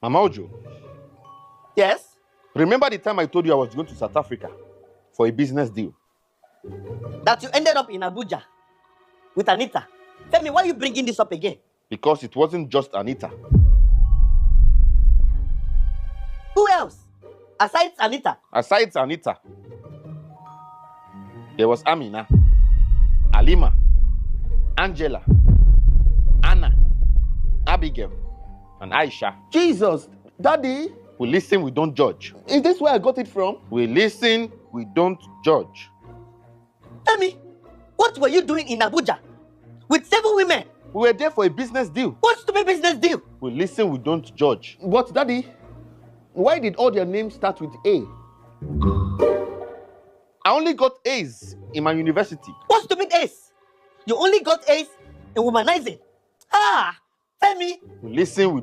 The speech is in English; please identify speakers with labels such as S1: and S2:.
S1: Mama Ojo,
S2: Yes?
S1: remember the time I told you I was going to South Africa for a business deal?
S2: That you ended up in Abuja with Anita. Tell me, why are you bringing this up again?
S1: Because it wasn't just Anita.
S2: Who else? Aside Anita.
S1: Aside Anita, there was Amina, Alima, Angela, Anna, Abigail, and Aisha.
S3: Jesus, Daddy,
S1: We listen, we don't judge.
S3: is this where I got it from?
S1: We listen, we don't judge.
S2: Tell me, what were you doing in Abuja with 7 women?
S1: We were there for a business deal.
S2: What stupid business deal?
S1: We listen, we don't judge.
S3: But Daddy, why did all their names start with A?
S1: I only got A's in my university.
S2: What stupid A's? You only got A's in womanizing. Tell me.
S1: We listen, we